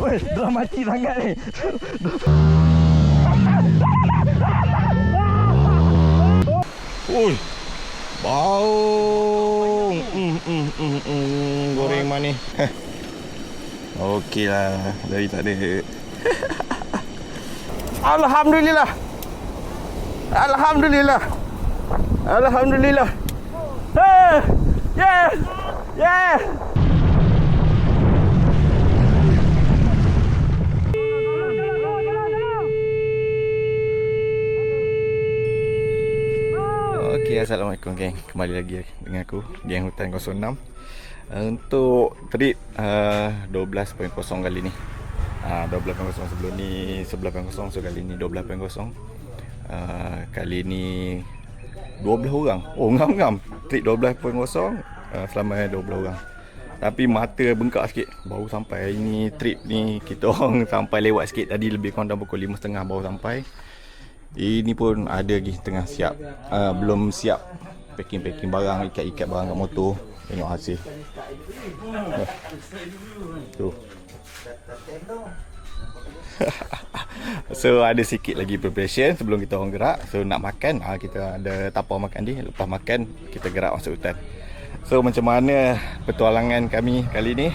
Woi, dramatik sangat ni. Ui, bau. Goreng manis. Okey lah, dari tak ada. Alhamdulillah. Alhamdulillah. Alhamdulillah. Hey! Yes! Yes! Okay, Assalamualaikum geng. Kembali lagi dengan aku, Geng Hutan 06. Untuk trip 12.0 kali ni. 12.0 sebelum ni 11.0, so kali ni 12.0. Kali ni 12 orang. Oh, ngam-ngam. Trip 12.0 selama 12 orang. Tapi mata bengkak sikit. Baru sampai. Ini trip ni kita orang sampai lewat sikit. Tadi lebih kurang dalam pukul 5.30 baru sampai. Ini pun ada lagi tengah siap. Belum siap packing barang, ikat barang kat motor. Tengok hasil. Tu. So ada sikit lagi preparation sebelum kita orang gerak. So nak makan, kita ada tapau makan ni. Lepas makan kita gerak masuk hutan. So macam mana petualangan kami kali ni?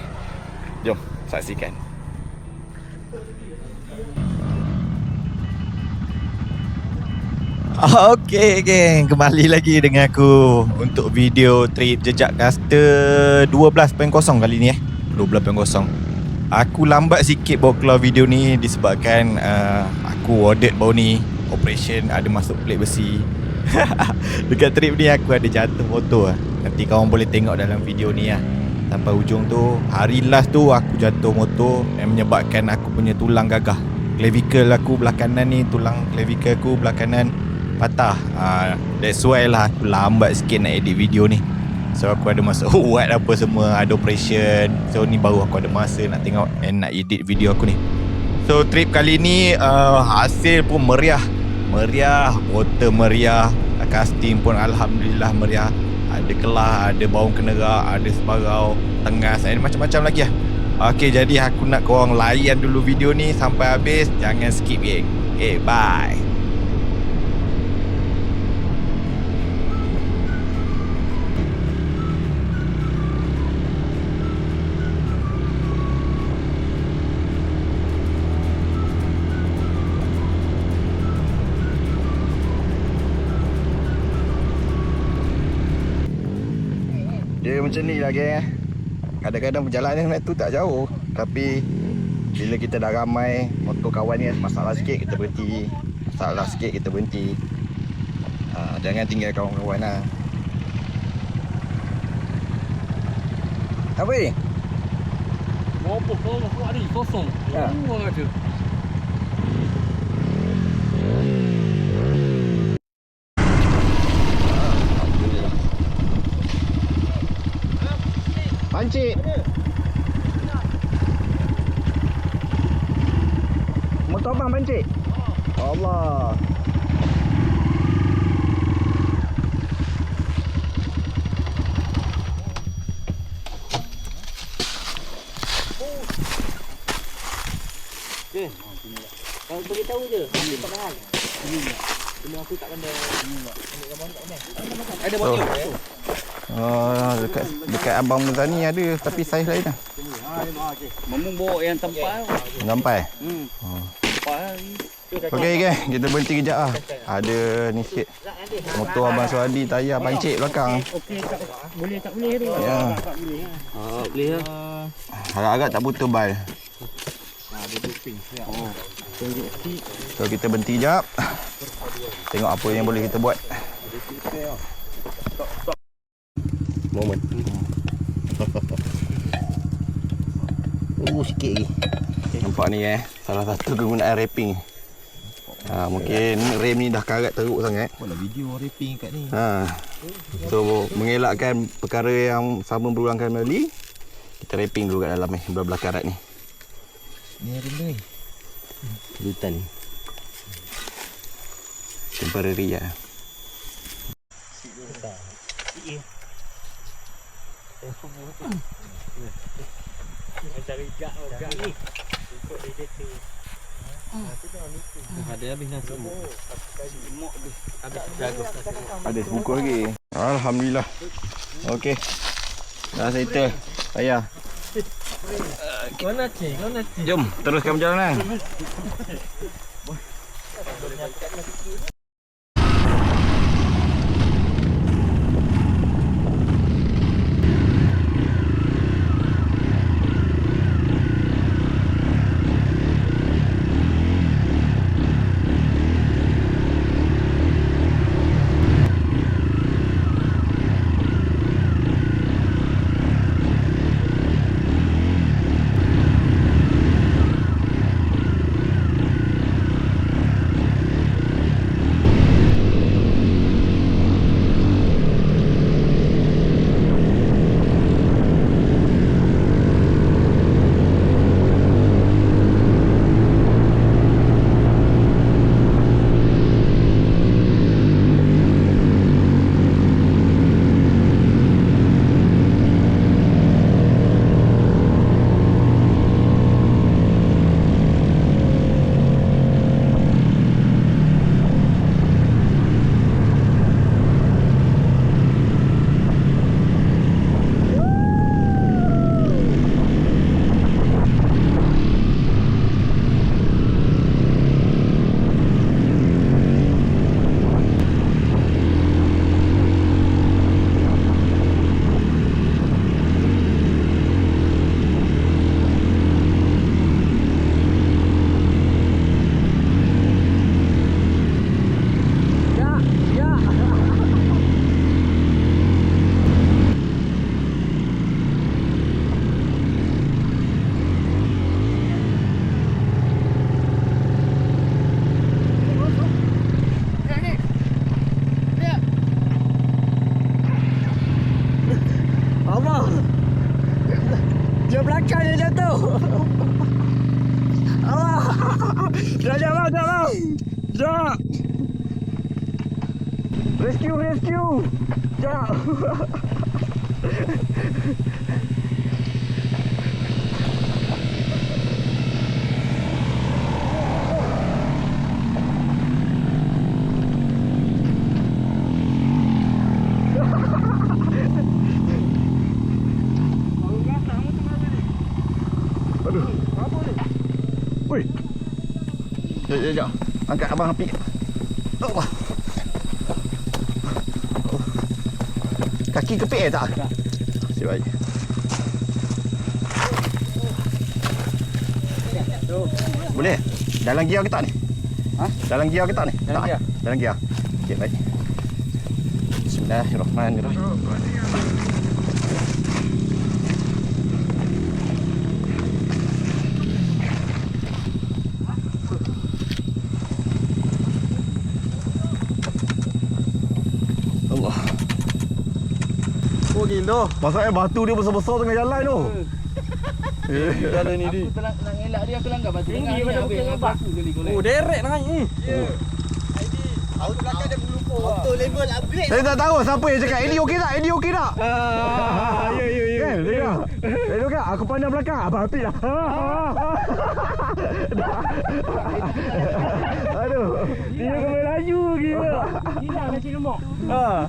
Jom saksikan. Okey geng, kembali lagi dengan aku untuk video trip jejak caster 12.0 kali ni 12.0. Aku lambat sikit bawa keluar video ni disebabkan aku audit baru ni, operation ada masuk plate besi. Dekat trip ni aku ada jatuh motor. Nanti kawan boleh tengok dalam video ni lah. Sampai ujung tu, hari last tu aku jatuh motor yang menyebabkan aku punya tulang gagah. Clavicle aku belah kanan ni, tulang clavicle aku belah kanan patah. That's why lah aku lambat sikit nak edit video ni. So aku ada masa buat apa semua, ada operation. So ni baru aku ada masa nak tengok and nak edit video aku ni. So trip kali ni hasil pun meriah. Motor meriah, casting pun Alhamdulillah meriah. Ada kelah, ada baung kenerak, ada sebarau, tengas, ada macam-macam lagi lah. Okay, jadi aku nak korang layan dulu video ni sampai habis. Jangan skip geng. Okay, bye. Dia macam ni lah geng. Kadang-kadang perjalanan tu tak jauh, tapi bila kita dah ramai, motor kawan ni masalah sikit kita berhenti. Jangan tinggal kawan-kawan lah. Apa ni? Apa kau nak ni kosong. Ya. Buang aja. Pancik. Motor abang pancik. Allah. Okey. Kau beritahu je. Aku tak mahal. Cuma aku tak pandai. Ambil gambar tak pandai. Ada motor. Dekat abang Muzani ada, tapi saiz lain lah. Memang bawa yang tempat. Sampai. Tempat. Okey geng, kita berhenti kejap lah. Ada ni sikit. Motor abang Suhadi tayar pancik belakang. Okey, boleh tak boleh tu? Ya. Boleh lah. Agak-agak tak putus bal. Ada doping. So kita berhenti kejap. Tengok apa yang boleh kita buat. Moment. Sikit lagi. Nampak ni salah satu kegunaan wrapping. Mungkin rem ni dah karat teruk sangat. Buatlah video wrapping kat ni. So mengelakkan perkara yang sama berulang kembali, kita wrapping dulu kat dalam ni, belah-belah karat ni. Ni rem ni. Hutan ni. Temporary lah. Cari gak ni. Ikut DDT. Ada habis nasi mok. Mok tu. Habis jago. Ada sebuku lagi. Alhamdulillah. Okey. Dah settle. Payah. Kau nak cik. Jom teruskan perjalanan. Dia belakang dia jatuh. Allah. Dah bang. Dah. Rescue. Dah. Woi. Jom. Angkat abang api. Allah. Kaki kepit tak? Nasib baik. Boleh? Dalam gear ke tak ni? Ha? Dalam gear ke tak ni? Dalam Tak? gear. Dalam gear. Okey, baik. Bismillahirrahmanirrahim. Allah. Oh gila. Masalahnya batu dia besar-besar tengah jalan tu. Jalan ni dia. Aku nak elak dia, aku langgar batu tengah ni habis aku geli golek. Oh direct naik ni. Auto belakang dia berlumpur. Auto level upgrade. Saya tak tahu siapa yang cakap Eddie okey tak? Eddie okey tak? Ya. Kan? Dengar. Eddie okey tak? Aku pandang belakang. Abang api lah. Aduh. Dia kena laju gila. Hilang nasi lemak.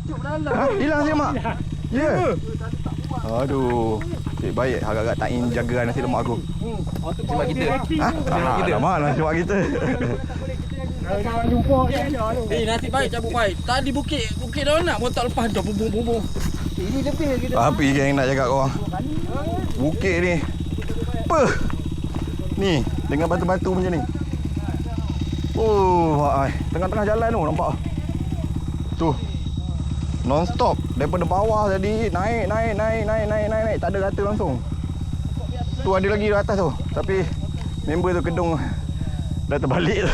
Cuk dalam. Ha? Hilang si mak? Ya. Aduh. Cik baik agak-agak tak in jaga nasi lemak aku. Sebab kita. Ha? Alamak nasi lemak kita. Jangan jumpa dia tu. Nasib baik cabut baik. Tadi bukit dah nak pun tak lepas dah bubung. Ini lebih kita. Api yang nak jaga korang. Bukit ni. Apa? Ni, dengan batu-batu macam ni. Oh, tengah-tengah jalan tu nampak. Tu. Non stop daripada bawah jadi naik. Tak ada rata langsung. Tu ada lagi di atas tu. Tapi member tu kedung dah terbalik.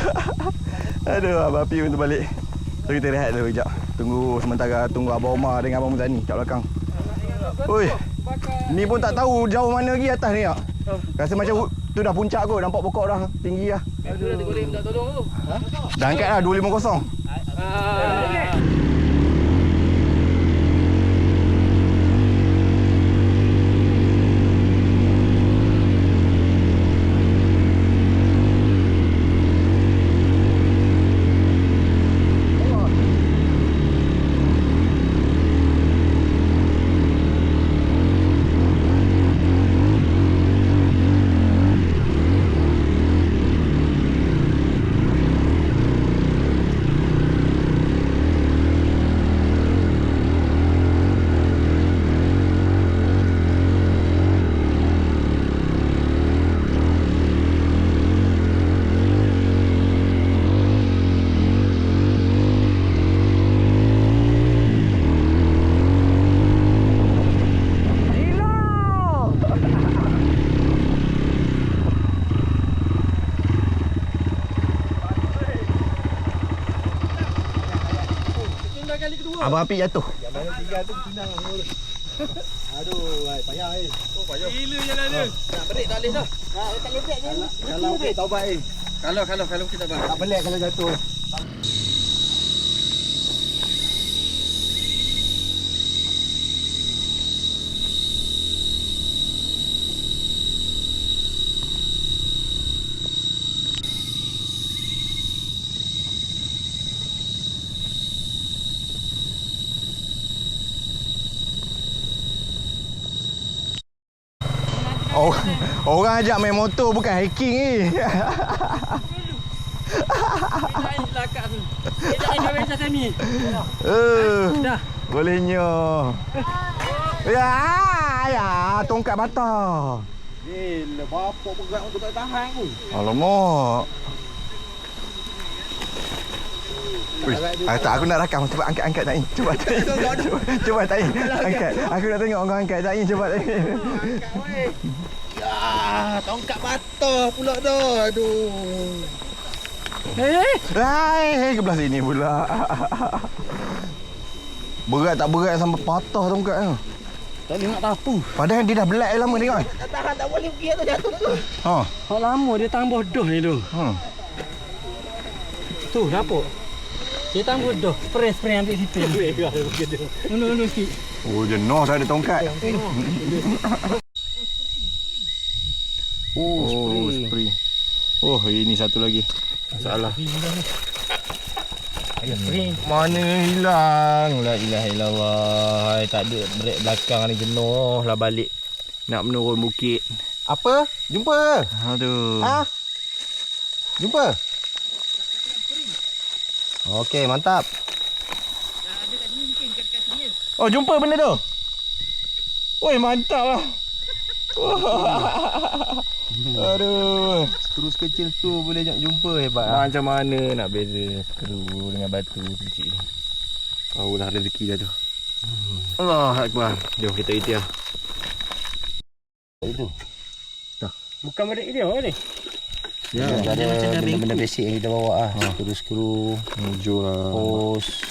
Aduh, abang api pun terbalik. So kita rehat dulu sekejap. Tunggu Abang Omar dengan Abang Muzani kat belakang. Oi. Ni pun tak tahu jauh mana lagi atas ni tak. Rasa macam tu dah puncak kot. Nampak pokok dah tinggi dah. Itu dah boleh minta tolong tu. Dah angkat dah 250. kali kedua. Abang Apik jatuh. Yang mana tinggal tu tunang. Aduh, payah Oh, payah. Gila jalan dia. Nak break tak boleh dah. Tak boleh break ni. Kalau okey taubat Kalau kita bang. Tak pelik kalau jatuh. Oh, orang ajak main motor bukan hiking ni. Lain lakak tu. Dia jangan macam Sami. Dah. Bolehnya. Ya, tongkat patah. Gila, bapak berat untuk tak tahan tu. Alamak. Tak, aku nak rakam. Cuba angkat Naim. Cuba Naim. Cuba Naim. Angkat. Aku nak tengok orang angkat Naim. Cuba Naim. Angkat weh. Ya, tongkat patah pula dah. Aduh. Hai, ke belah sini pula. Berat tak berat sampai patah tongkat tu. Tak boleh nak tapu. Padahal dia dah belat lama tengok. Tak tahan, tak boleh pergi tu jatuh tu. Ha. Hak lama dia tang bodoh ni tu. Tu nampak. Dia tang bodoh. Spray ambil situ. Unu sikit. Oh, jenuh tak ada tongkat. Oh, spray. Oh, ini satu lagi. Masalah. Mana hilang? La ilaha illallah. Tak ada brek belakang ni, jenuh lah balik nak menurun bukit. Apa? Jumpa? Aduh. Ha? Jumpa? Okey, mantap. Oh, jumpa benda tu. Oi, mantap lah. Aduh. Skru kecil tu boleh jumpa, hebat. Macam mana nak beza skru dengan batu kecil ni? Tahu dah rezeki dah tu. Allah Akbar. Jom kita itia. Itu. Bukan balik dia ni. Ya, ada benda-benda basic yang kita bawa skru, Hujur lah. hose,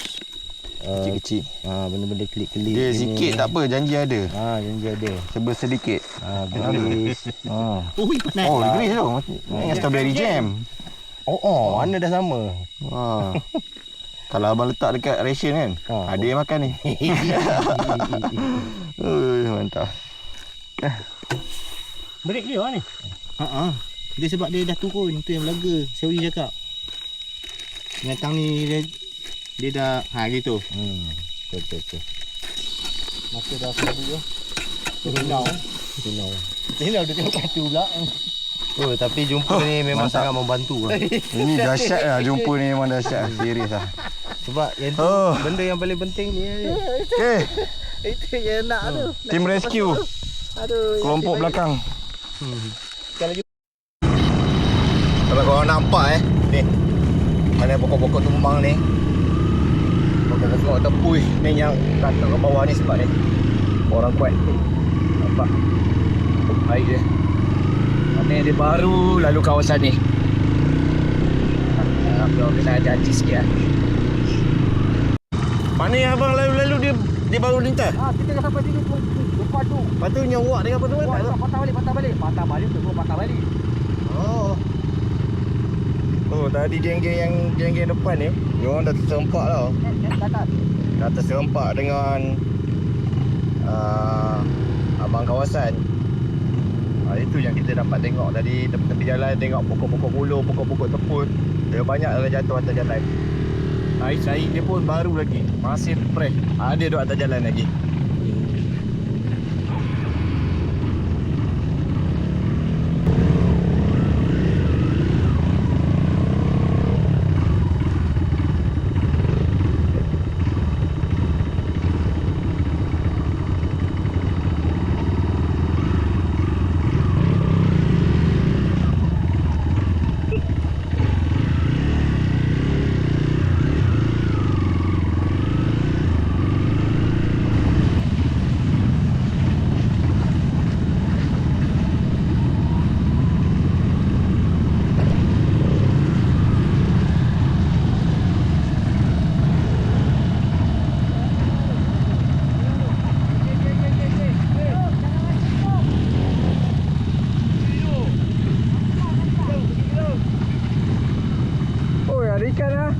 Kecil-kecil. benda-benda klik-klik. Dia sikit tak apa, janji ada. Janji ada. Cuba sedikit. Grease. Oh, grease tu. Dengan strawberry jam. Mana dah sama. Kalau abang letak dekat ration kan, ada yang makan ni. Mantap. Break dia ni. Dia sebab dia dah turun, tu yang belaga. Sauri cakap. Binatang ni dia dah gitu. Betul. Masa dah sabu tu. Tinau dia tengok batu pula. Oh, tapi jumpa ni memang sangat membantu lah. Ini dahsyat lah, jumpa ni memang dahsyat. Serius lah. Sebab yang tu benda yang paling penting ni. Okay, Itu yang nak tu. tim rescue. Aduh. Kelompok belakang. Kalau korang nampak ni. Mana pokok-pokok tumbang ni. Pokok-pokok tepui ni yang kata ke bawah ni sebab ni. Orang kuat. Nampak. Air dia. Ni dia baru lalu kawasan ni. Abang kena hati-hati sikit lah. Mana yang abang lalu-lalu dia baru lintas? Kita dah sampai sini depan tu. Lepas tu nyawak dengan apa tu? Patah balik. Patah balik. Oh, tadi geng-geng depan ni, diorang dah terserempak tau. Dah terserempak dengan abang kawasan. Itu yang kita dapat tengok tadi tepi jalan, tengok pokok-pokok buluh, pokok-pokok teput. Dia banyak dah jatuh atas jalan. Air dia pun baru lagi, masih fresh. Ada duduk atas jalan lagi. ikan lah.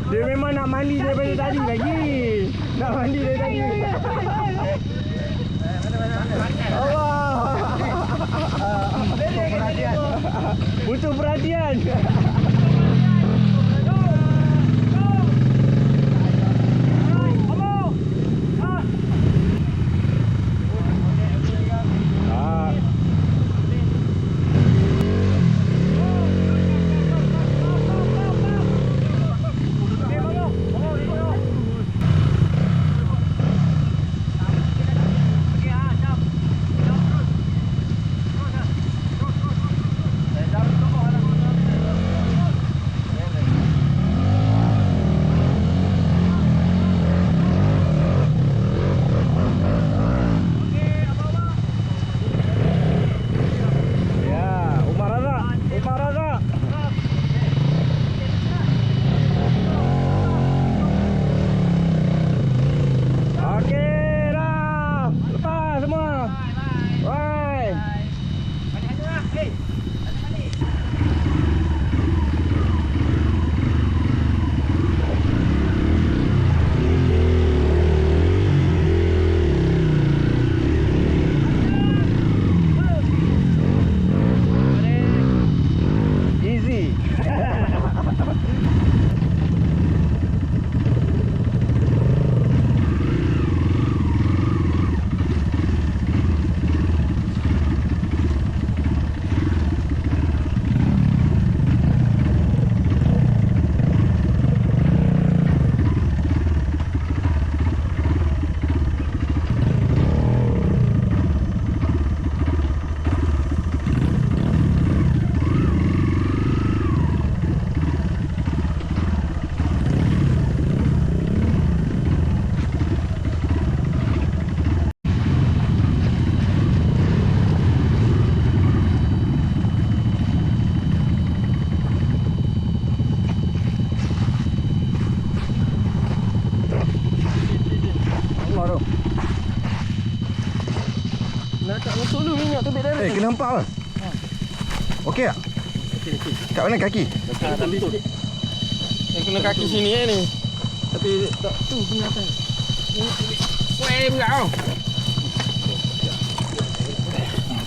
Dia memang nak mandi daripada tadi lagi. Nak mandi dari tadi. Allah. Butuh perhatian. Nak tak masuk dulu minyak tu beda. Kena hempak lah. Okey tak? Okey. Kat mana kaki? Tapi yang kena kaki sini ni. Tapi tak tu kena atas. Weh berat kau.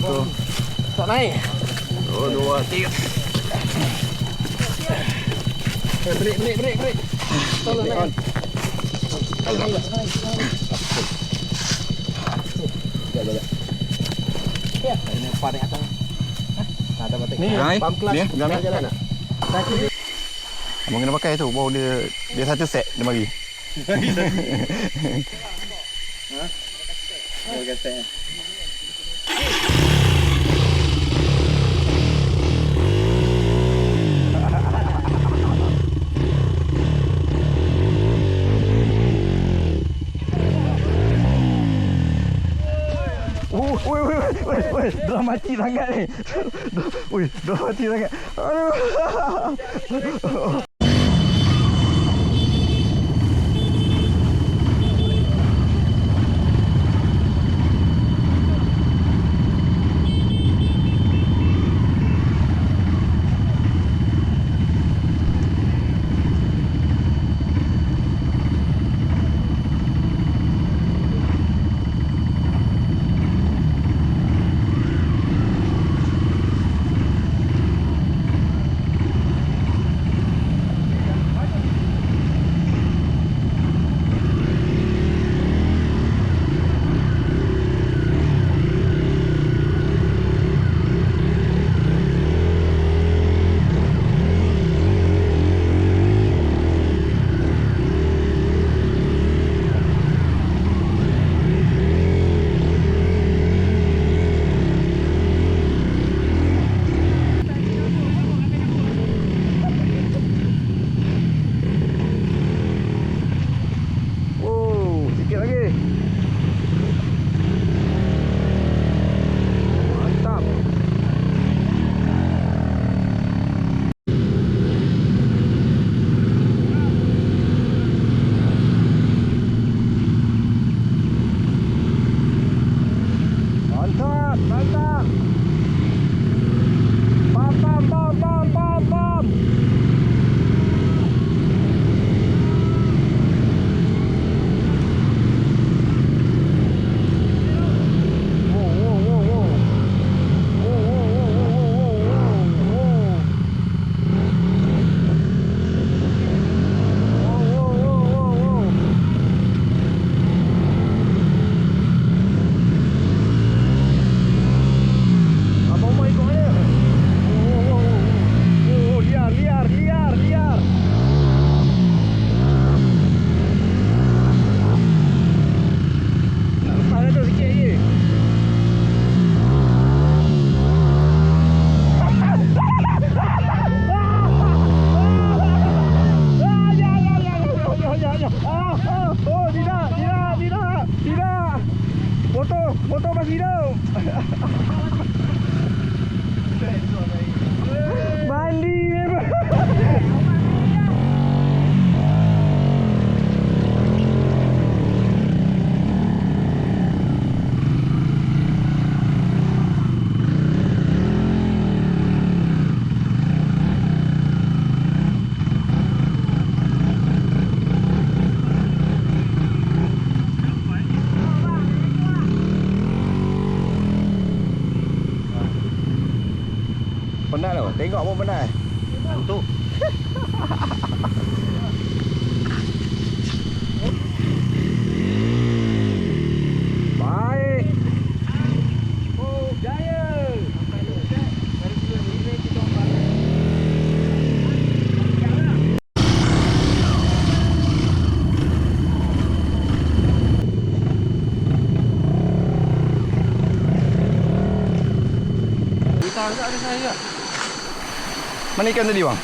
Tu. Tak naik. 1 2 3. Break. Tolong naik. Tolong. Jap. Ya, ini part yang atas. Ada batik. Ni, pump clutch. Ni, jalan nak. Kaki dia. Abang kena pakai tu. Baru dia satu set dia bagi. Ha? Oh, kata. Woi, drop. dah mati sangat ni. Ui, dah mati sangat. Aduh. Motor masih hidup. Mandi memang. Penat tau, tengok pun penat. Ngantuk. Baik. Oh, jaya. Kita agak ada saya. Mana ikan tadi bang?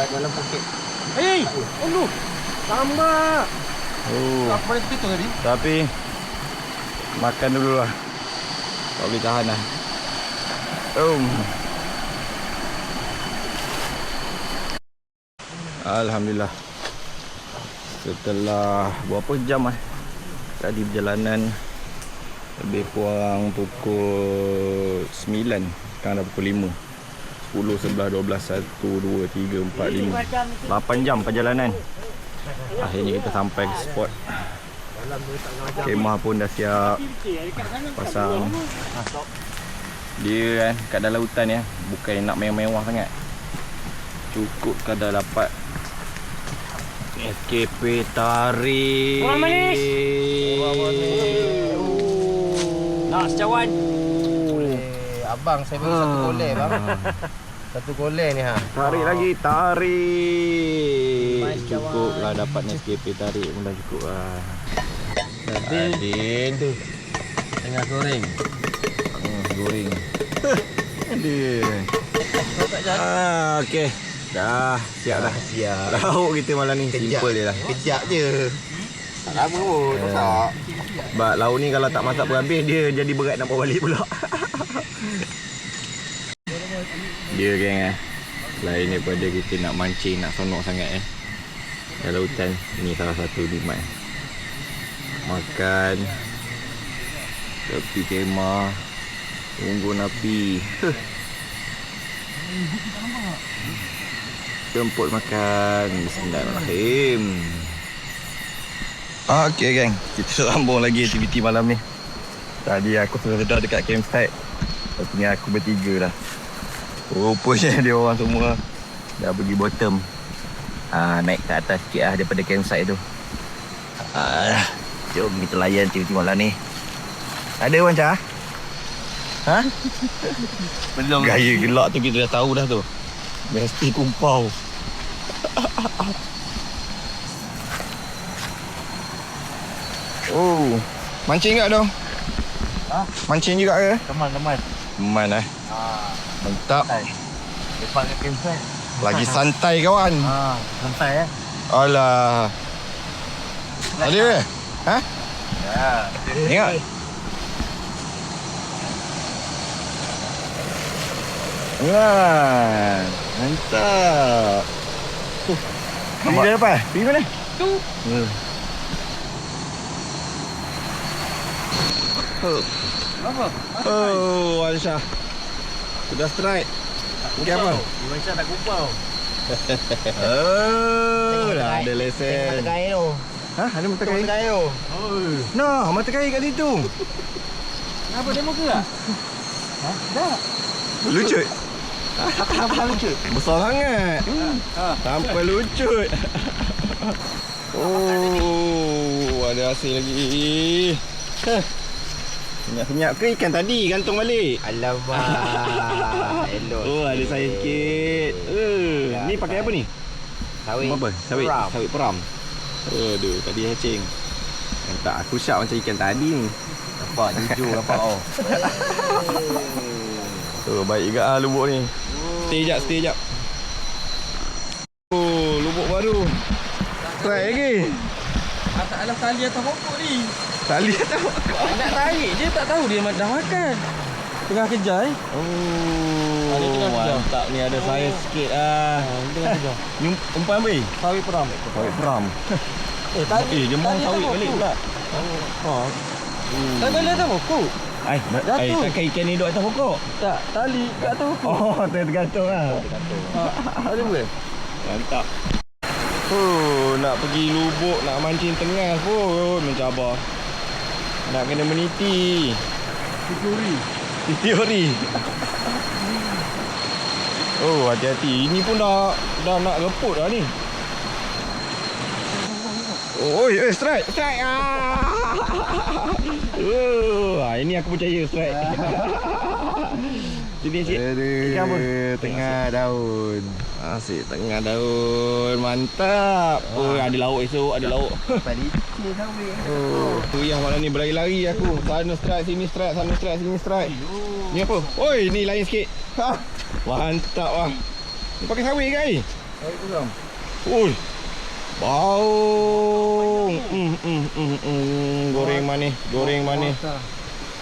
Dalam poket. Hei, ulu. Tambah. Oh. Apa yang kita tadi? Tapi makan dulu lah. Tak boleh tahan lah. Alhamdulillah. Setelah berapa jam lah tadi perjalanan, lebih kurang pukul 9, sekarang dah pukul 5. 10, 11, 12, 1, 2, 3, 4, 5 8 jam perjalanan. Akhirnya kita sampai ke spot. Kemah pun dah siap. Pasang. Dia kan kat dalam hutan ya, bukan nak mewah-mewah sangat. Cukup kadar dapat SKP tarik. Orang manis. Orang manis. Nak secawan. Abang saya bagi satu golek bang. Satu golek ni ha. Tarik lagi, tarik. Mas Cukup kawan. lah dapat SKP tarik pun dah cukup lah. Adin tu tengah goreng. Goreng. Adin. Okey. Dah siap dah. Siap. Lauk kita malam ni simple je lah. Kejap je. Tak lama pun masak. Sebab lauk ni kalau tak masak pun habis, dia jadi berat nak bawa balik pula. Dia geng lain daripada kita nak mancing, nak sonok sangat dalam hutan. Ini salah satu nikmat. Makan tepi kemah, unggun api. Jemput makan. Bismillahirrahmanirrahim. Okey geng, kita sambung lagi aktiviti malam ni. Tadi aku sudah dekat campsite. Lepas ni aku bertiga dah. Rupanya dia orang semua dah pergi bottom. Naik ke atas sikit lah daripada campsite tu. Jom kita layan aktiviti malam ni. Ada Wanca? Ha? Belum. Gaya gelak tu kita dah tahu dah tu. Mesti kumpau. Oh, mancing tak dong? Mancing juga ke? Teman. Teman Mantap. Lepas ke campsite. Lagi santai kawan. Santai Alah. Ada ke? Ha? Ya. Tengok. Wah, mantap. Pergi dah lepas? Pergi mana? Tu. Apa? Oh, Aisyah. Sudah strike. Pergi apa? Macam nak kumpau. Oh, dah ada lesen. Mata kain tu. Ha? Ada mata kain? Mata kain tu. No, mata kain kat situ. Apa demo ke tak? Dah. Lucut. Apa lucu? Besar sangat. Sampai lucut. Oh, ada hasil lagi. Senyap-senyap ke ikan tadi gantung balik? Alamak. Elok. Oh, ada sayur sikit. Ni pakai apa ni? Sawit. Apa? Sawit. Peram. Sawit peram. Aduh, tadi hacing. Tak, aku syak macam ikan tadi ni. Nampak jujur nampak oh. Baik juga lubuk ni. Stay jap. Oh, lubuk baru. Try lagi. Tak alam tali atas pokok ni. Tali atas pokok. Nak tarik je tak tahu dia dah makan. Tengah kejar Oh, Ada tengah kejar. mantap ni ada sayur sikit ah. Tengah kejar. Ni umpan apa ni? Sawit peram. Sawit peram. Dia mau sawit balik pula. Tak balik atas pokok. Jatuh. Takkan ikan ni duduk atas pokok? Tak, tali kat atas pokok. Oh, tergantung lah. Ada apa? Mantap. Nak pergi lubuk, nak mancing tengah pun mencabar. Nak kena meniti. Teori. Oh, hati-hati. Ini pun dah nak reput dah ni. Oh, strike. Ini aku percaya strike. Sini cik. Ikan apa? Tengah daun. Asyik tengah daun. Mantap. Oh, ada lauk esok, ada lauk. Licin sawit. Oh, tu yang malam ni berlari-lari aku. Sana strike, sini strike, sana strike, sini strike. Ni apa? Oi, ni lain sikit. Mantap lah. Ni pakai sawit ke ni? Sawit peram. Oi. Bau. Goreng manis.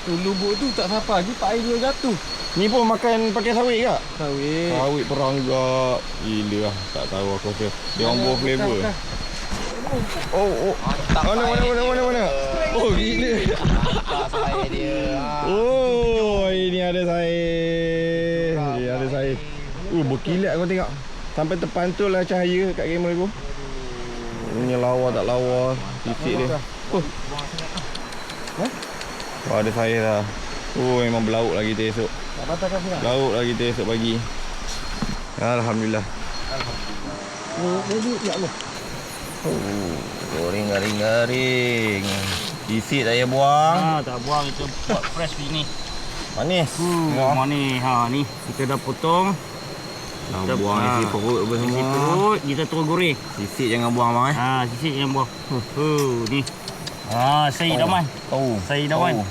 Tu lubuk tu tak siapa je, tak air dia jatuh. Ni pun makan pakai sawit ke? Sawit. Sawit perang juga. Gila lah. Tak tahu aku rasa. Dia orang buah flavor. Oh. Mana? Oh, gila. Sawit dia. Oh, ini ada sair. Dia ada sair. Berkilat kau tengok. Sampai terpantul lah cahaya kat kamera aku. Ini lawa tak lawa. Titik dia. Oh, ada sair lah. Oh, memang belauk lagi kita esok. Lauk lagi kita esok pagi. Alhamdulillah. Ya Allah. Oh, goreng garing-garing. Isi tak payah buang. Tak buang, kita buat fresh begini. Manis. Manis. Ni kita dah potong. Kita buang isi perut apa semua. Isi perut, kita terus goreng. Sisik jangan buang bang Sisik yang buang. Ni. Saya dah man. Saya dah man.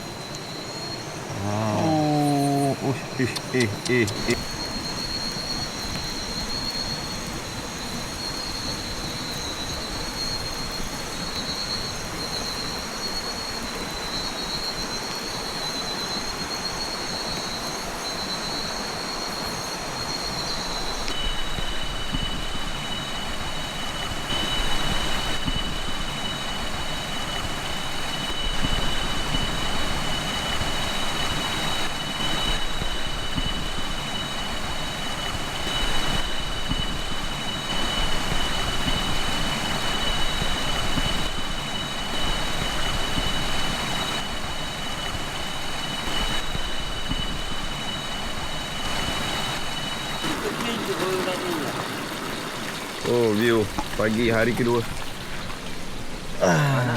Oh, view pagi hari kedua.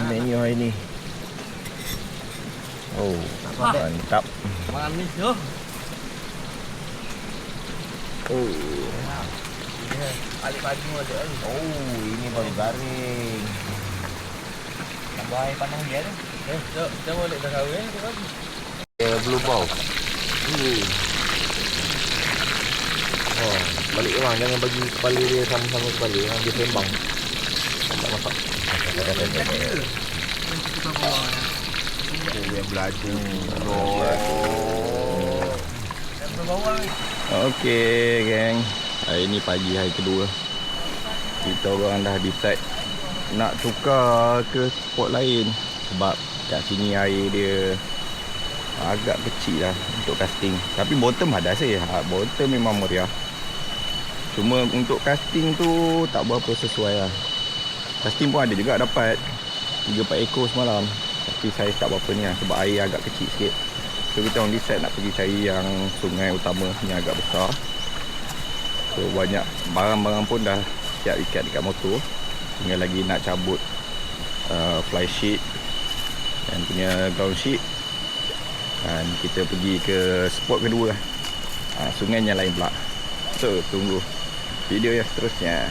Menu hari ni. Oh, mantap. Manis tu. Oh, Alik pagi mu ada. oh, ini baru garing. Tambah air panas dia tu. Jom, jom balik dah kahwin tu kan. Blue ball. Oh, balik orang jangan bagi kepala dia sama-sama kepala, dia sembang. Tak masak. Oh, yang belaju. Okey, geng. Hari ni pagi hari kedua. Kita orang dah decide nak tukar ke spot lain sebab kat sini air dia agak kecil lah untuk casting. Tapi bottom ada saya. Bottom memang meriah. Cuma untuk casting tu tak berapa sesuai lah. Casting pun ada juga dapat 3-4 ekor semalam. Tapi saya tak berapa ni lah sebab air agak kecil sikit. So kita orang decide nak pergi cari yang sungai utama yang agak besar. So banyak barang-barang pun dah siap ikat dekat motor. Tinggal lagi nak cabut fly sheet dan punya ground sheet. Dan kita pergi ke spot kedua lah. Sungainya lain pula. So tunggu video yang seterusnya.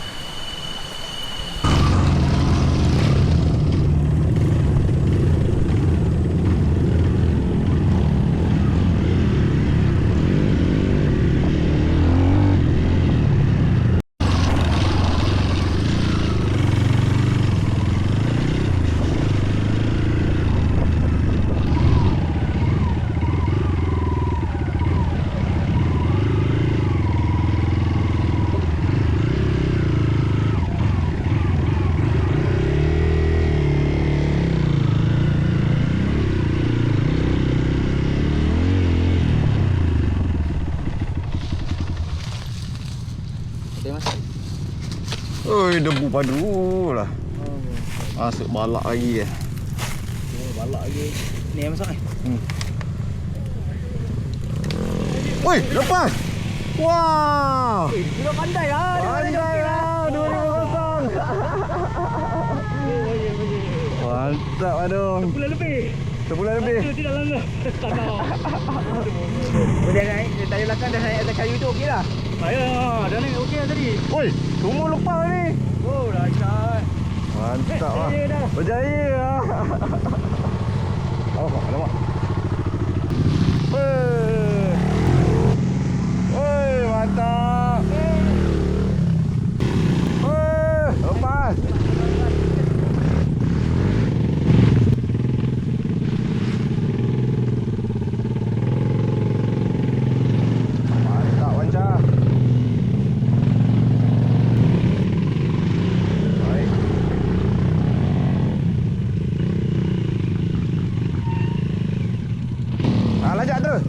Oi, debu padu lah. Masuk balak lagi ya. Balak lagi. Ni yang masak ni. Oi, lepas. Wah. Kira pandai lah. Pandai lah. 2-0. Mantap aduh. Bulan lebih. Sebulan lebih. Itu tidak lama. Tak tahu. Dia naik, dia tadi belakang dah naik atas kayu tu okey lah. Ayah, dah naik okey lah tadi. Oi, semua lepas ni. Oh, dahsyat. Mantap lah. Berjaya dah. Berjaya lah. Alamak. Oi, mantap. Oi, lepas. Mantap, Wanca. Baik. Lajak terus.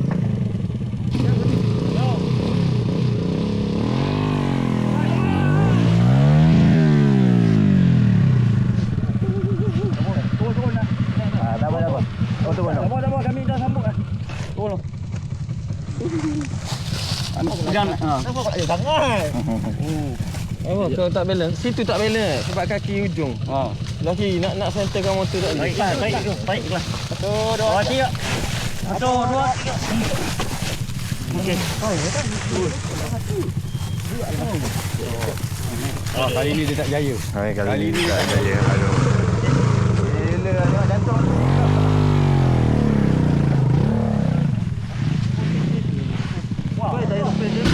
Tak apa. Oh, tu mana? Tak apa, kami dah sambung lah. Tolong. Jangan. Sangat. Oh, kalau tak balance, situ tak balance sebab kaki ujung. Lagi nak centerkan motor tak boleh. Baiklah. 1, 2, 3. 1, 2, 3. Okey. Kali ni dia tak jaya. Kali ni tak jaya. Aduh. Gila, tengok jantung. Wah, tak ada space dia.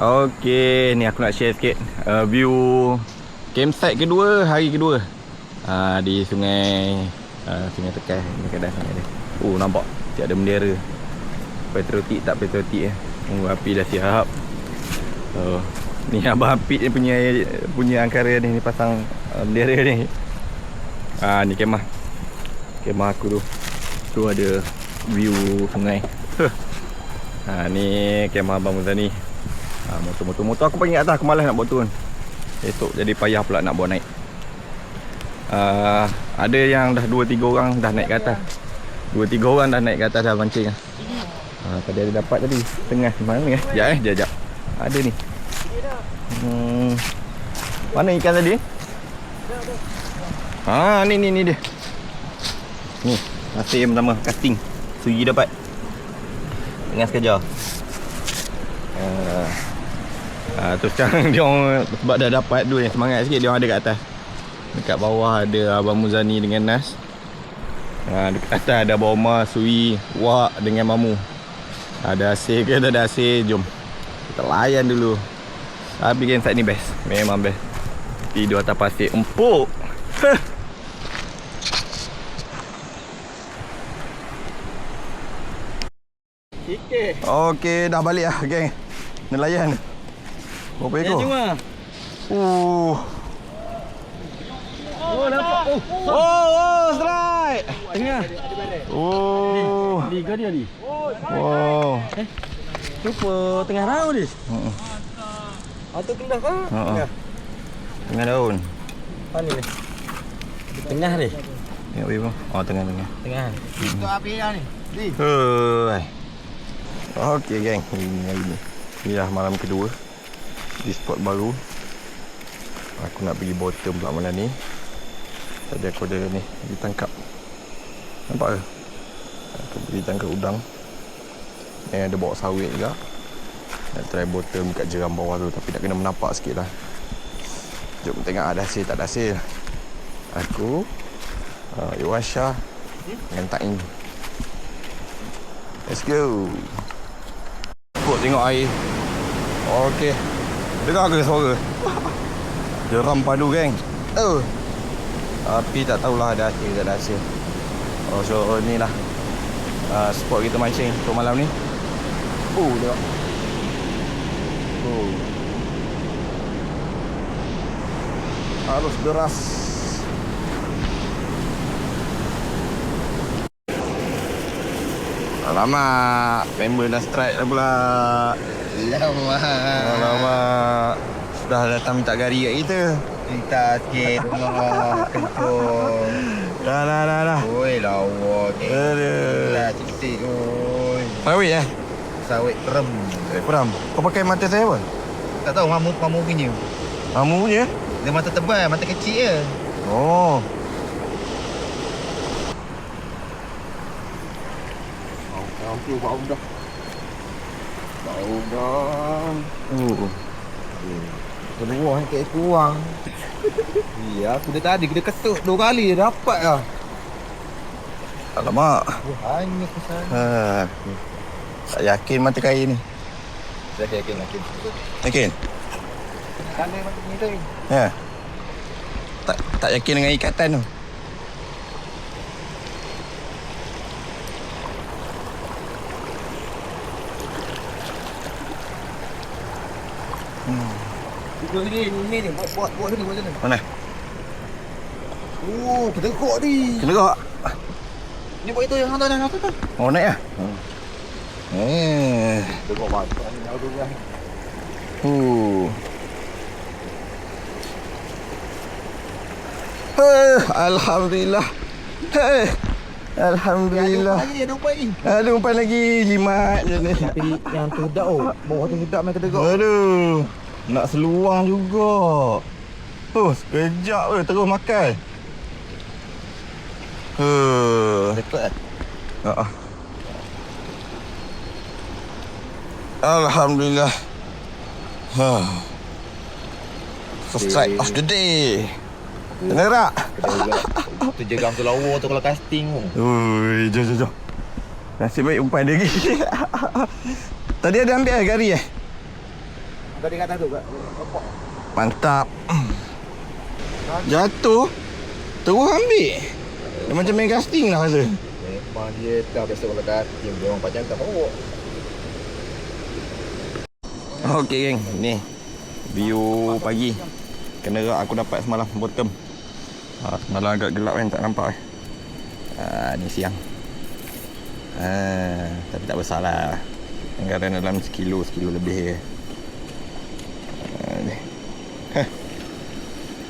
Okey, ni aku nak share sikit view campsite kedua, hari kedua. Di sungai Sungai Tekah ni kadang sangat dia. Nampak tiada bendera. Patriotik tak patriotik api dah siap. Ni Abang Apit ni punya angkara ni pasang bendera ni. Ni kemah. Kemah aku tu. Tu ada view sungai. Ni kemah Abang Muzani. Motor aku paling atas, aku malas nak bawa turun. Esok jadi payah pula nak bawa naik. Ada yang dah 2-3 orang dah naik ke atas. 2-3 orang dah naik ke atas dah mancing. Tadi ada dapat tadi tengah mana ni? Sekejap. Ada ni. Mana ikan tadi? Ni dia. Ni, hasil yang pertama casting. Sui dapat. Tengah sekejar. Tu sekarang dia orang sebab dah dapat dua yang semangat sikit, dia orang ada kat atas. Dekat bawah ada Abang Muzani dengan Nas. Dekat atas ada Abang Omar, Sui, Wak dengan Mamu. Ada hasil ke tak ada hasil, jom kita layan dulu. Tapi campsite ni best, memang best. Tidur atas pasir empuk. Okey, dah balik lah geng. Nelayan. Berapa ekor? Cuma. Nampak. Strike. Tengah. Liga dia ni. Lupa tengah raut ni. Atau kedah ke? Tengah daun. Mana ni? Tengah ni. Tengok bang. Tengah. Tengah. Itu api dah ni. Okey geng, ini hari ni. Inilah malam kedua di spot baru. Aku nak pergi bottom pula malam ni. Tadi aku ada ni, pergi tangkap. Nampak ke? Aku pergi tangkap udang. Ada bawa sawit juga. Nak try bottom kat jeram bawah tu, tapi nak kena menapak sikit lah. Jom tengok ada hasil tak ada hasil. Aku Iwan Shah dengan Taim. Let's go. Tengok air. Okey. Dengar ke suara? Jeram padu geng. Tapi tak tahulah ada hasil tak ada hasil. So ni lah spot kita mancing untuk malam ni. Tengok. Arus deras. Alamak, member dah strike dah pula. Alamak. Dah datang minta gari kat kita. Minta sikit. Kentut. Dah. Oi, lawa. Aduh. Cikit. Oi. Sawit Sawit perem. Peram. Kau pakai mata saya apa? Tak tahu mamu punya. Kamu punya? Dia mata tebal, mata kecil je. Bau dah. Keluar kat kurang. Ya, aku dah tadi kena ketuk 2 kali dah dapat lah. Alamak. Hanya kesan. Tak yakin mata kain ni. Saya yakin. Yakin? Sana mata ni tu. Ya. Tak yakin dengan ikatan tu. Ni buat sini buat sana. Mana? Kedekok ni. Kena kau. Ni buat itu yang hantar dah. Naik lah. Kedekok banyak ni jauh tu kan. Alhamdulillah. Alhamdulillah. Ada umpan lagi. Jimat je ni. Tapi yang tu dak bawah tu dak main kedekok. Aduh. Nak seluang juga. Sekejap terus makan. Dekat. Alhamdulillah. First strike of the day. Benar tak? Tu jeram tu lawa tu kalau casting tu. Jom. Nasib baik umpan dia lagi. Tadi ada ambil gari Tadi kat atas tu kat. Mantap. Jatuh. Terus ambil. Dia macam main casting lah rasa. Memang dia dah biasa kalau dah dia orang panjang tak bawa. Okey geng, ni view pagi. Kenderaan aku dapat semalam bottom. Semalam agak gelap kan, tak nampak ni siang. Tapi tak besarlah. Anggaran dalam sekilo lebih.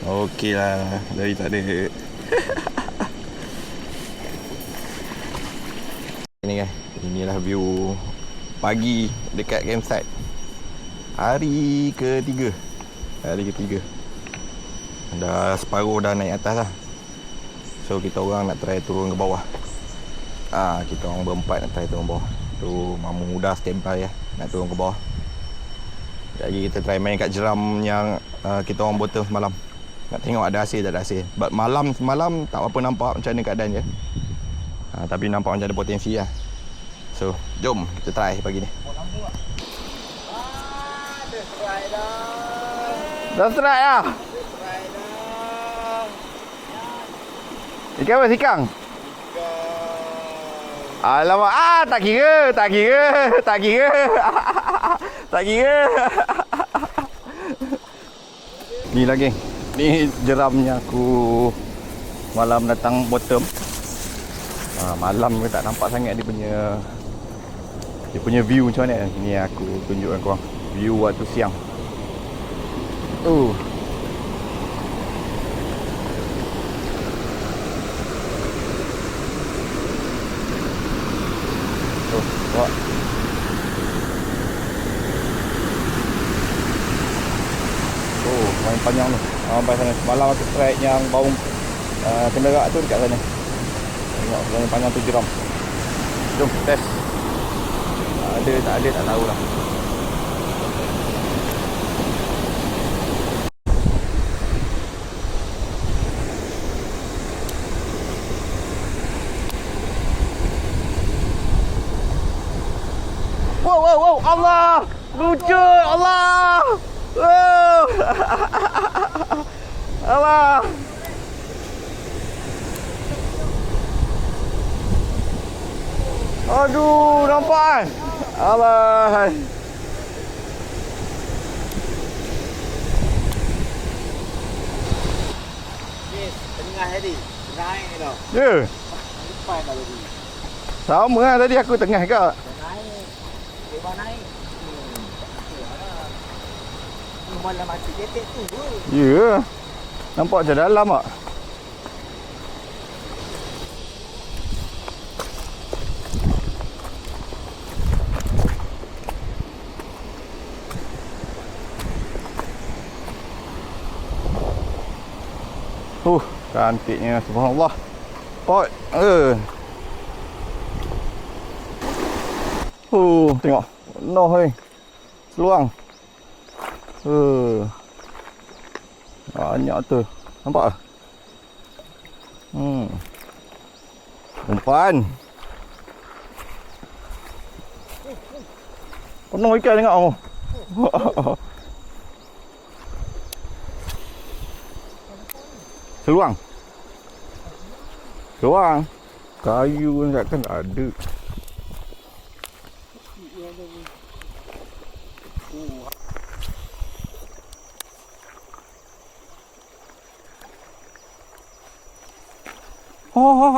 Okey lah, dari tak ada. Ini guys, inilah view pagi dekat campsite. Hari ketiga. Dah separuh dah naik atas lah. So kita orang nak try turun ke bawah. Kita orang berempat nak try turun bawah. Tu Mamu dah standby lah nak turun ke bawah. Jadi kita try main kat jeram yang kita orang bottom semalam. Nak tengok ada hasil tak ada hasil. But malam semalam tak apa nampak macam mana keadaan je. Tapi nampak macam ada potensi lah. So jom kita try pagi ni. Dah strike dah. Ikan apa? Sikang? Alamak, tak kira. Ni lagi. Ni jeramnya aku malam datang bottom. Malam tak nampak sangat dia punya view macam mana. Ni aku tunjukkan korang view waktu siang. Main panjang tu. Sampai sana. Semalam aku strike yang baung kenderaan tu dekat sana. Tengok main panjang tu jeram. Jom test. Ada tak ada tak tahulah. Wow, Allah! Lucu, Allah! Wow! Allah! Aduh, nampak kan? Allah! Yes, tengah tadi. Naik dah. Ya? Depan dah tadi. Sama lah tadi aku tengah ke? Naik. Lebar naik. Malam mati ketek tu. Ya. Nampak macam dalam tak? Cantiknya, subhanallah. Pot. Tengok. No, hei. Seluang. Banyak tu. Nampak tak? Umpan. Penuh ikan tengok kamu. Seluang. Seluang. Kayu pun takkan ada.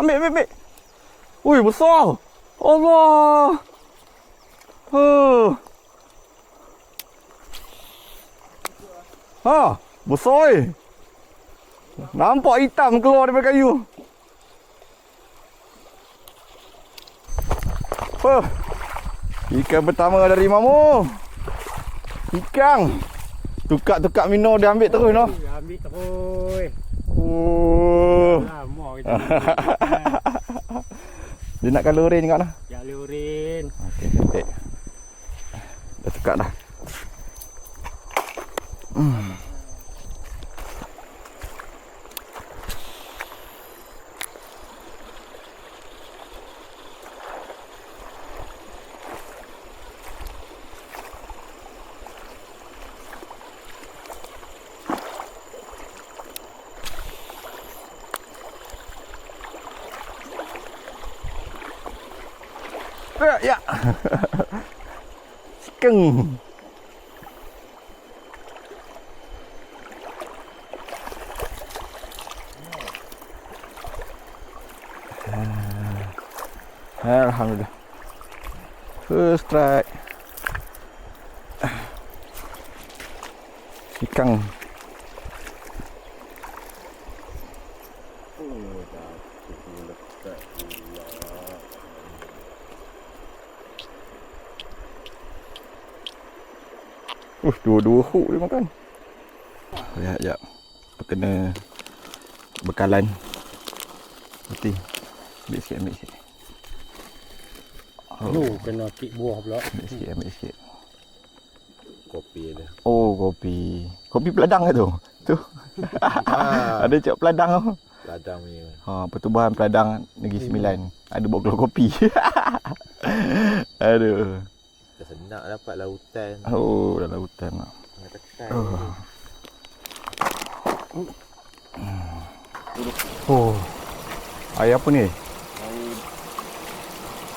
Ambil. Ui, besar. Allah. Besar eh. Nampak hitam keluar daripada kayu. Ikan pertama dari Mamu. Ikan. Tukar-tukar minum dia ambil terus noh. Ambil terus. Lama kita. Dia nak kalurin kat dah. Kalurin. Okey, cantik. Dah tukar dah. Ya. Keng. Alhamdulillah. First strike. Ikan. Dua-dua hook dia makan. Lihat jap. Kena bekalan. Betul. Ambil sikit. Kena kik buah pula. Ambil sikit. Kopi dia. Oh, kopi. Kopi peladang ke tu? Tu. Ada cak peladang tu. Ladang ni. Pertubuhan Peladang Negeri Sembilan. Ada bawa keluar kopi. Aduh. Senang dapat lautan. Oh, dalam hutan. Tekan. Oh. Air apa ni?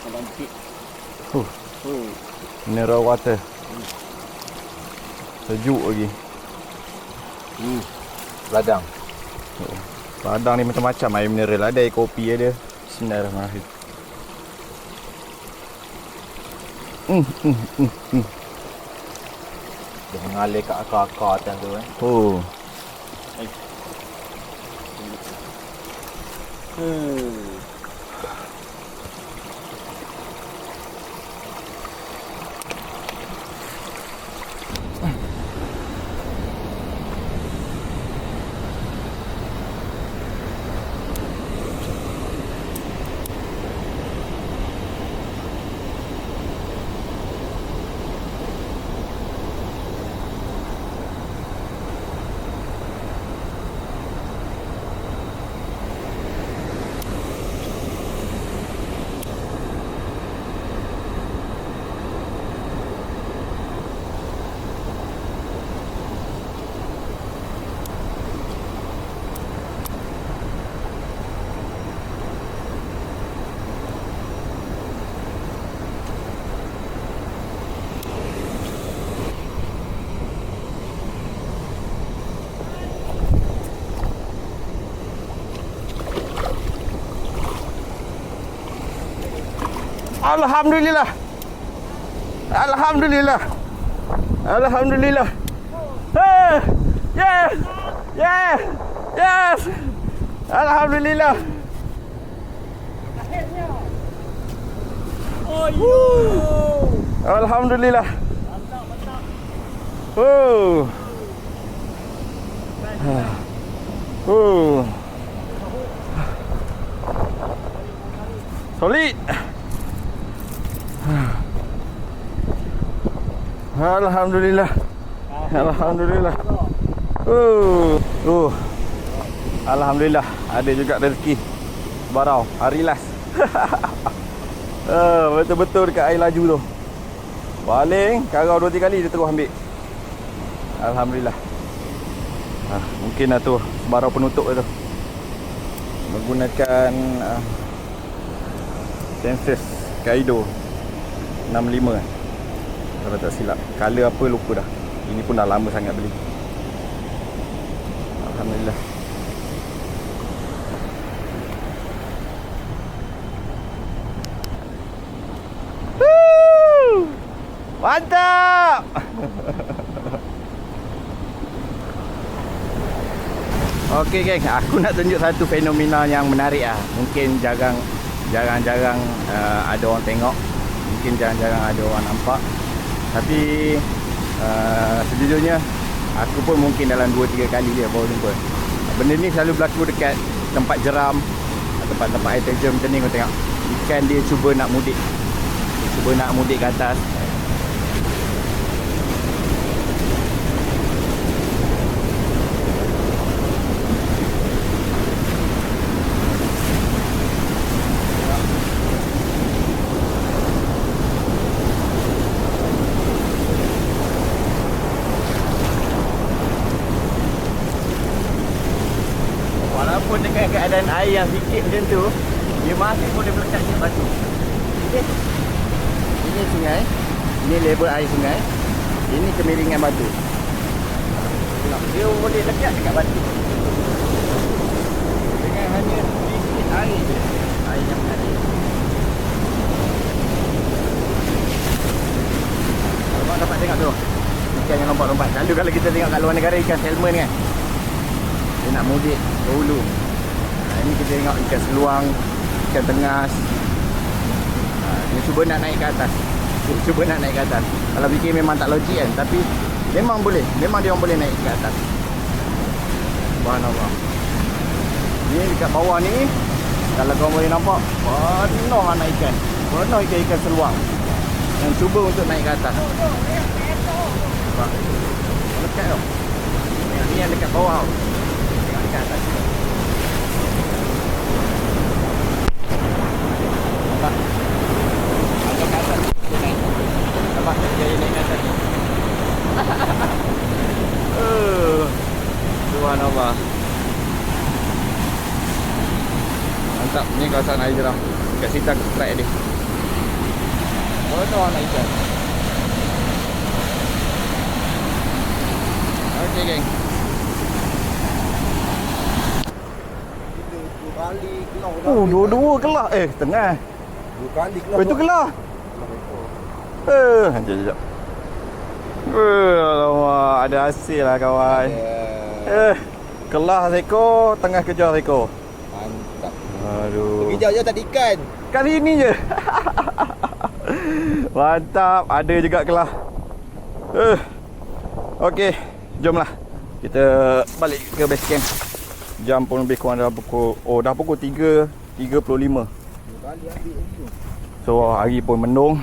Cantik. Mineral water. Sejuk lagi. Ladang. Peladang ni macam-macam air mineral. Ada air kopi ada. Bismillahirrahmanirrahim. Dia mengalir kat akar-akar atas tu kan. Oh. Alhamdulillah. Alhamdulillah. Alhamdulillah. Hey! Yes! Yes! Yes! Alhamdulillah. Oh, alhamdulillah. Oh. Oh. Solid. Alhamdulillah. Alhamdulillah. Alhamdulillah ada juga rezeki. Barau hari last. Betul-betul dekat air laju tu. Baling karau 2-3 kali dia terus ambil. Alhamdulillah. Mungkin lah tu barau penutup tu. Menggunakan Sensus Kaido 65 kalau tak silap. Color apa lupa dah. Ini pun dah lama sangat beli. Alhamdulillah. Mantap. Okey geng, aku nak tunjuk satu fenomena yang menarik ah. Mungkin jarang-jarang ada orang tengok. Mungkin jarang-jarang ada orang nampak. Tapi sejujurnya aku pun mungkin dalam 2-3 kali dia baru jumpa. Benda ni selalu berlaku dekat tempat jeram, tempat-tempat air terjun macam ni. Kau tengok ikan dia cuba nak mudik ke atas. Walaupun dengan keadaan air yang sikit macam tu, dia masih boleh melekat kat batu. Okay. Ini sungai. Ini level air sungai. Ini kemiringan batu. Dia boleh lekat dekat batu. Dengan hanya sedikit air je. Air yang mengalir. Abang dapat tengok tu. Ikan yang lompat-lompat. Selalu kalau kita tengok kat luar negara ikan salmon kan. Dia nak mudik ke hulu. Ini kita tengok ikan seluang, ikan tengas. Dia cuba nak naik ke atas. Cuba nak naik ke atas. Kalau fikir memang tak logik kan, tapi memang boleh. Memang dia orang boleh naik ke atas. Subhanallah. Ni dekat bawah ni, kalau korang boleh nampak, penuh anak ikan. Penuh ikan-ikan seluang yang cuba untuk naik ke atas. Nampak? Dekat tau. Ni yang dekat bawah tau. Tengok dekat atas. Nampak? Angkat ke atas. Dia naik. Nampak? Dia naik ke atas. Subhanallah. Mantap. Ni kawasan air jeram. Kat situ aku strike dia. Oh, tu anak ikan. Okey, geng. Oh, dua-dua kelah. Setengah. 2 kali kelah. Itu kelah. Sekejap. Alamak, ada hasil lah kawan. Kelah seekor, tengah kejar seekor. Mantap. Aduh. Pergi jauh-jauh tak ada ikan. Kali ini je. Mantap, ada juga kelah. Okey, jomlah. Kita balik ke base camp. Jam pun lebih kurang dah pukul 3.35. So hari pun mendung.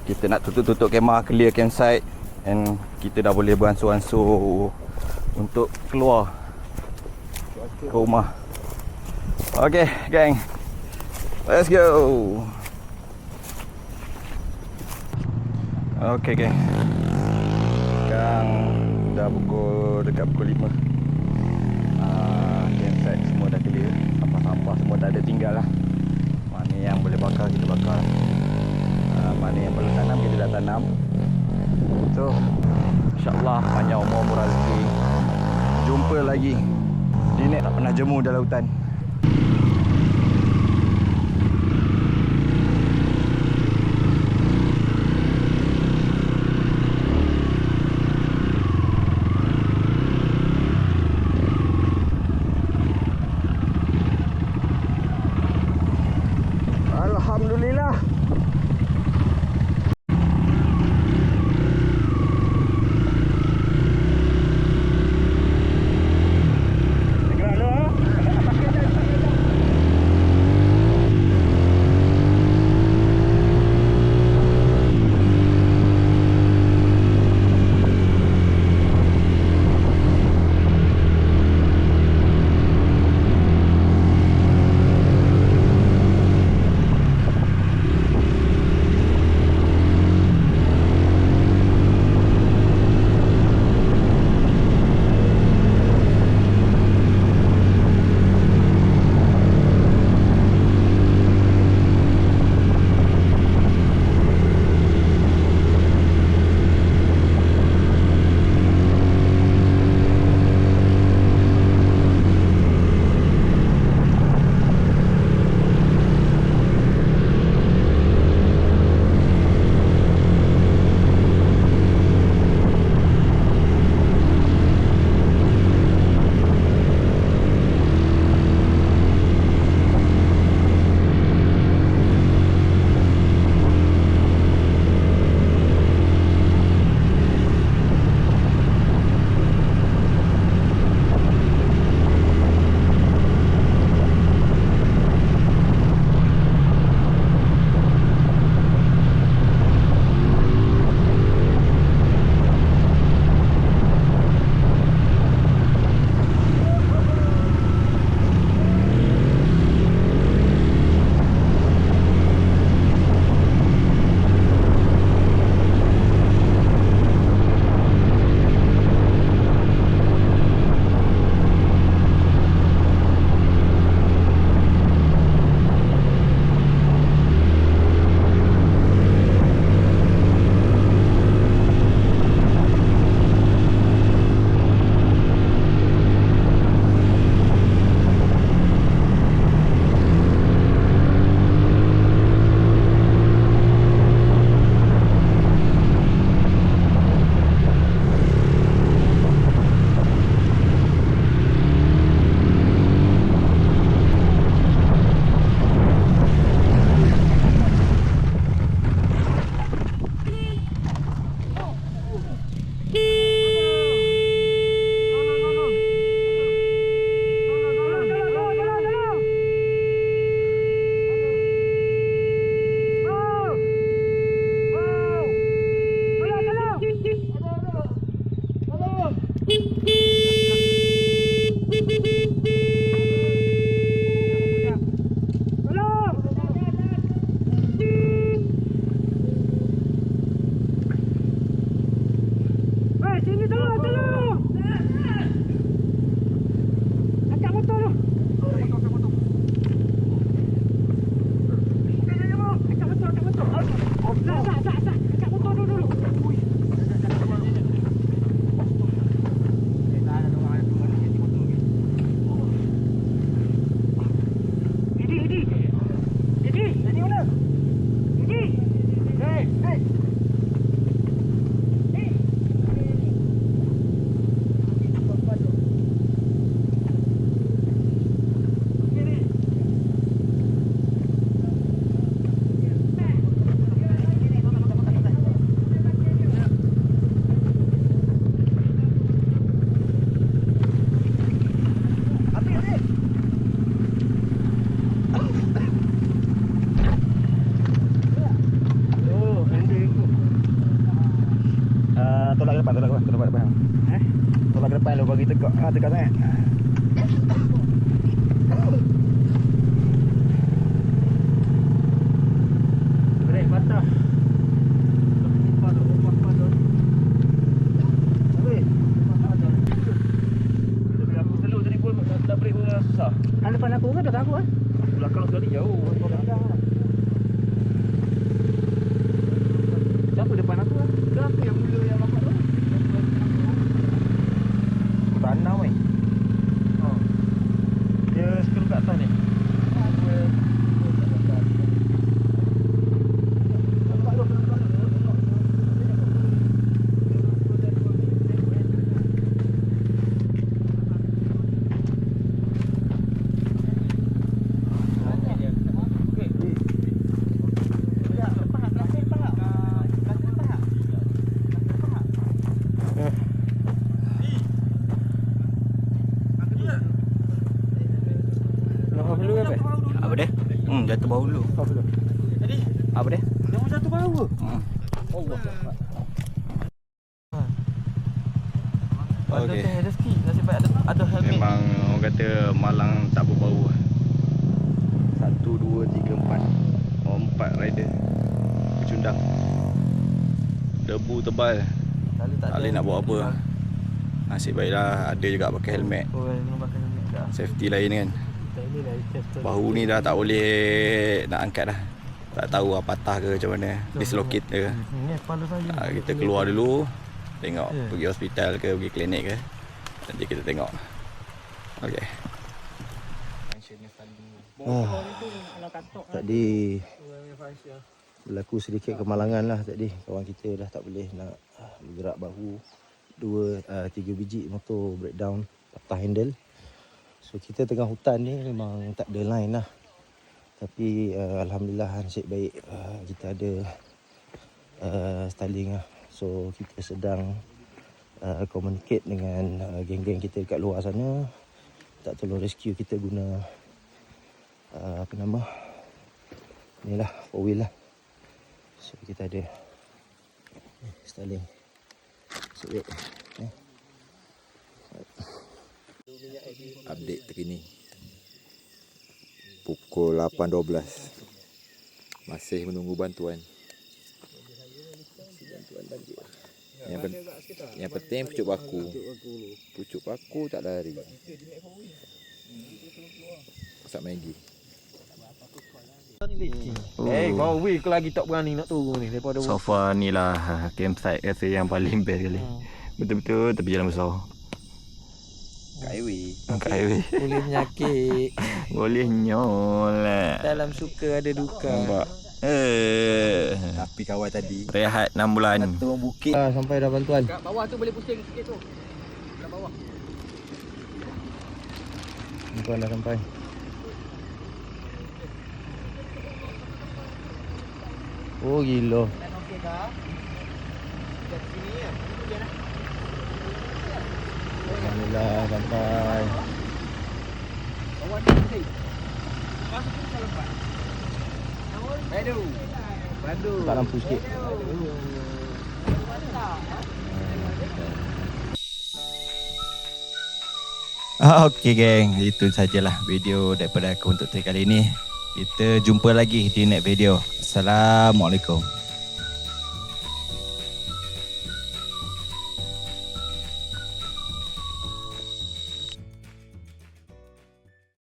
Kita nak tutup kemah, clear campsite, and kita dah boleh beransur-ansur untuk keluar ke rumah. Okay, gang, let's go. Okay, gang, sekarang dah dekat pukul 5. Campsite semua dah clear. Sampah-sampah semua dah ada tinggal lah. Mana yang boleh bakar kita bakar, mana yang perlu tanam kita dah tanam. So InsyaAllah panjang umur murah rezeki. Jumpa lagi. Dinek tak pernah jemu dalam hutan. Alhamdulillah. Gerak dulu. Pakai Tolak ke depan. Tolak ke depan lu bagi tegak sangat. Brek patah. Aku selalu tadi pun nak brek pun susah. Depan aku ke dekat aku Belakang sekali jauh. Siapa depan aku Dah tu yang mula yang bapak tu. Tanam weh. Dia scroll kat atas ni. Apa dia? Jatuh bau dulu. Apa dia? Jangan jatuh bau. Allah. Ada Okey. teh rezeki. Nasib baik ada helmet. Memang orang kata Malang tak berbau. 1, 2, 3, 4. 4 rider. Kecundang. Debu tebal. Tak boleh nak buat apa. Nasib baiklah ada juga pakai helmet. Oh, memang pakai helmet dah. Safety lain kan. Bahu ni dah tak boleh nak angkat dah. Tak tahu apa patah ke macam mana. Dislocate ke. Ni kepala saya. Kita keluar dulu. Tengok pergi hospital ke, pergi klinik ke. Nanti kita tengok. Okey. Tadi berlaku sedikit kemalangan lah tadi. Kawan kita dah tak boleh nak bergerak bahu. 3 biji motor breakdown, patah handle. So kita tengah hutan ni memang tak ada line lah. Tapi alhamdulillah nasib baik kita ada Starlink lah. So kita sedang communicate dengan geng-geng kita dekat luar sana. Tak tolong rescue kita guna apa nama ni lah, 4 wheel lah. So kita ada Starlink. So wait. Update terkini pukul 8.12. Masih menunggu bantuan. Yang penting pucuk paku. Pucuk paku tak lari. Masak Maggi. Kau weh lagi tak berani nak turun ni daripada So far ni lah campsite rasa yang paling best kali. Betul-betul tepi jalan besar. Kat highway. Kat highway. boleh menyakit. Boleh nyolak. Dalam suka ada duka. Nampak? Tapi kawan tadi Rehat 6 bulan. turun bukit. sampai dah bantuan. Kat bawah tu boleh pusing sikit tu. Kat bawah. Bantuan dah sampai. Oh gila. Okey dah. Kat sini ya. Alhamdulillah sampai. Kawan ni pusing. Masuk tu kalau lepas. Bandu. Tak lampu sikit. Okey geng, itu sajalah video daripada aku untuk kali ini. Kita jumpa lagi di next video. Assalamualaikum.